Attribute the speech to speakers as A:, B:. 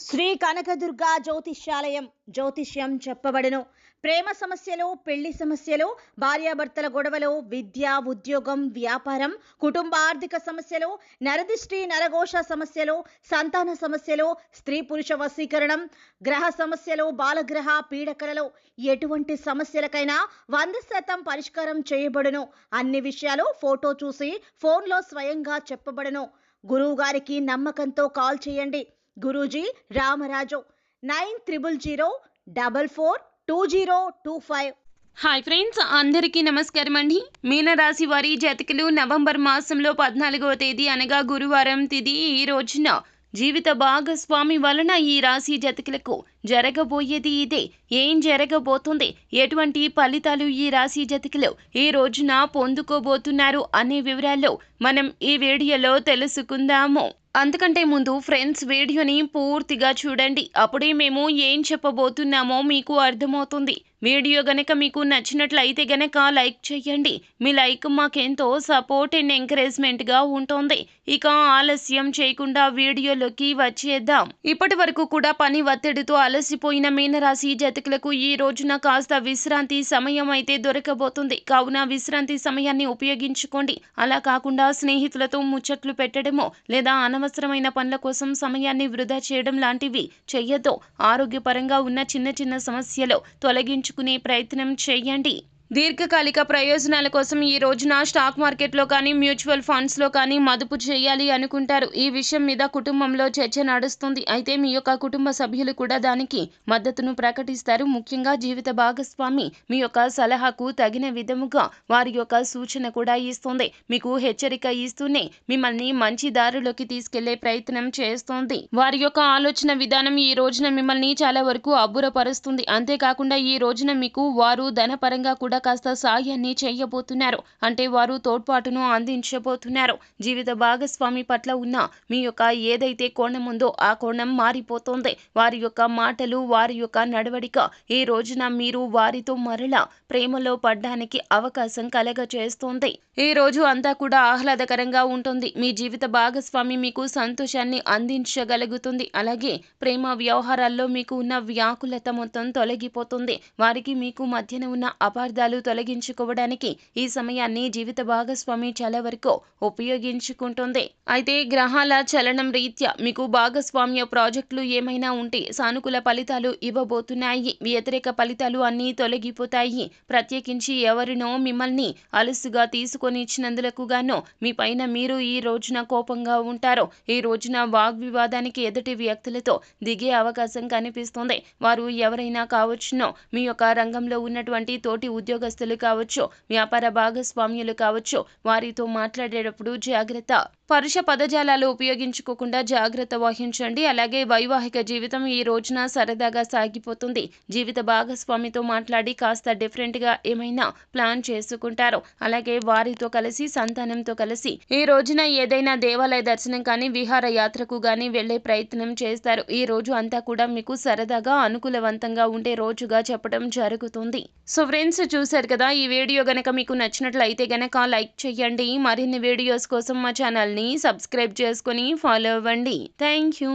A: శ్రీ కనకదుర్గా జ్యోతిష్యాలయం జ్యోతిష్యం చెప్పబడును. ప్రేమ సమస్యలు, పెళ్లి సమస్యలు, భార్యాభర్తల గొడవలు, విద్య, ఉద్యోగం, వ్యాపారం, కుటుంబ ఆర్థిక సమస్యలు, నరదిష్టి, నరఘోష సమస్యలు, సంతాన సమస్యలు, స్త్రీ పురుష వశీకరణం, గ్రహ సమస్యలు, బాలగ్రహ పీడకలలో ఎటువంటి సమస్యలకైనా 100% పరిష్కారం చేయబడును. అన్ని విషయాలు ఫోటో చూసి ఫోన్లో స్వయంగా చెప్పబడును. గురువు గారికి నమ్మకంతో కాల్ చేయండి. గురూజీ రామరాజు 9000442025.
B: హాయ్ ఫ్రెండ్స్, అందరికీ నమస్కారం అండి. మీనరాశి వారి జాతకులు నవంబర్ మాసంలో 14వ తేదీ అనగా గురువారం తిథి ఈ రోజున జీవిత భాగస్వామి వలన ఈ రాశి జాతకులకు జరగబోయేది ఇదే. ఏం జరగబోతుంది, ఎటువంటి ఫలితాలు ఈ రాశి జాతకులు ఈ రోజున పొందుకోబోతున్నారు అనే వివరాల్లో మనం ఈ వీడియోలో తెలుసుకుందాము. అంతకంటే ముందు ఫ్రెండ్స్, వీడియోని పూర్తిగా చూడండి. అప్పుడే మేము ఏం చెప్పబోతున్నామో మీకు అర్థమవుతుంది. వీడియో గనక మీకు నచ్చినట్లయితే గనక లైక్ చేయండి. మీ లైక్ మాకెంతో సపోర్ట్ అండ్ ఎంకరేజ్మెంట్గా ఉంటుంది. ఇక ఆలస్యం చేయకుండా వీడియోలోకి వచ్చేద్దాం. ఇప్పటి వరకు కూడా పని ఒత్తిడితో అలసిపోయిన మీనరాశి జాతకులకు ఈ రోజున కాస్త విశ్రాంతి సమయం అయితే దొరకబోతుంది. కావున విశ్రాంతి సమయాన్ని ఉపయోగించుకోండి. అలా కాకుండా స్నేహితులతో ముచ్చట్లు పెట్టడమో లేదా అనవసరమైన పనుల కోసం సమయాన్ని వృధా చేయడం లాంటివి చెయ్యొద్దు. ఆరోగ్యపరంగా ఉన్న చిన్న చిన్న సమస్యలు తొలగించుకునే ప్రయత్నం చేయండి. దీర్ఘకాలిక ప్రయోజనాల కోసం ఈ రోజున స్టాక్ మార్కెట్లో కానీ మ్యూచువల్ ఫండ్స్లో కానీ మదుపు చేయాలి అనుకుంటారు. ఈ విషయం మీద కుటుంబంలో చర్చ నడుస్తుంది. అయితే మీ యొక్క కుటుంబ సభ్యులు కూడా దానికి మద్దతును ప్రకటిస్తారు. ముఖ్యంగా జీవిత భాగస్వామి మీ యొక్క సలహాకు తగిన విధముగా వారి యొక్క సూచన కూడా ఇస్తుంది. మీకు హెచ్చరిక ఇస్తూనే మిమ్మల్ని మంచి దారిలోకి తీసుకెళ్లే ప్రయత్నం చేస్తోంది. వారి యొక్క ఆలోచన విధానం ఈ రోజున మిమ్మల్ని చాలా వరకు అబ్బురపరుస్తుంది. అంతేకాకుండా ఈ రోజున మీకు వారు ధనపరంగా కూడా కాస్త సాయాన్ని చేయబోతున్నారు. అంటే వారు తోడ్పాటును అందించబోతున్నారు. జీవిత భాగస్వామి పట్ల ఉన్న మీ యొక్క ఏదైతే కోణం ఉందో ఆ కోణం మారిపోతుంది. వారి యొక్క మాటలు, వారి యొక్క నడవడిక ఈ రోజున మీరు వారితో మరలా ప్రేమలో పడ్డానికి అవకాశం కలగచేస్తుంది. ఈ రోజు అంతా కూడా ఆహ్లాదకరంగా ఉంటుంది. మీ జీవిత భాగస్వామి మీకు సంతోషాన్ని అందించగలుగుతుంది. అలాగే ప్రేమ వ్యవహారాల్లో మీకు ఉన్న వ్యాకులత మొత్తం తొలగిపోతుంది. వారికి మీకు మధ్యన ఉన్న అపార్థాలు తొలగించుకోవడానికి ఈ సమయాన్ని జీవిత భాగస్వామి చాలా వరకు ఉపయోగించుకుంటుంది. అయితే గ్రహాల చలనం రీత్యా మీకు భాగస్వామ్య ప్రాజెక్టులు ఏమైనా ఉంటే సానుకూల ఫలితాలు ఇవ్వబోతున్నాయి. వ్యతిరేక ఫలితాలు అన్నీ తొలగిపోతాయి. ప్రత్యేకించి ఎవరినో మిమ్మల్ని అలుసుగా తీసుకొని ఇచ్చినందులకు గాను మీ పైన మీరు ఈ రోజున కోపంగా ఉంటారు. ఈ రోజున వాగ్వివాదానికి ఎదుటి వ్యక్తులతో దిగే అవకాశం కనిపిస్తుంది. వారు ఎవరైనా కావచ్చునో, మీ యొక్క రంగంలో ఉన్నటువంటి తోటి ఉద్యోగస్తులు కావచ్చు, వ్యాపార భాగస్వామ్యులు కావచ్చు. వారితో మాట్లాడేటప్పుడు జాగ్రత్త. పరుష పదజాలాలు ఉపయోగించుకోకుండా జాగ్రత్త వహించండి. అలాగే వైవాహిక జీవితం ఈ రోజున సరదాగా సాగిపోతుంది. జీవిత భాగస్వామితో మాట్లాడి కాస్త డిఫరెంట్గా ఏమైనా ప్లాన్ చేసుకుంటారు. అలాగే వారితో కలిసి, సంతానంతో కలిసి ఈ రోజున ఏదైనా దేవాలయ దర్శనం కానీ విహార యాత్రకు కానీ వెళ్లే ప్రయత్నం చేస్తారు. ఈ రోజు అంతా కూడా మీకు సరదాగా అనుకూలవంతంగా ఉండే రోజుగా చెప్పడం జరుగుతుంది. సో ఫ్రెండ్స్, చూశారు కదా, ఈ వీడియో గనక మీకు నచ్చినట్లయితే గనక లైక్ చేయండి. మరిన్ని వీడియోస్ కోసం మా ఛానల్ని సబ్స్క్రైబ్ చేసుకొని ఫాలో అవ్వండి. Thank you.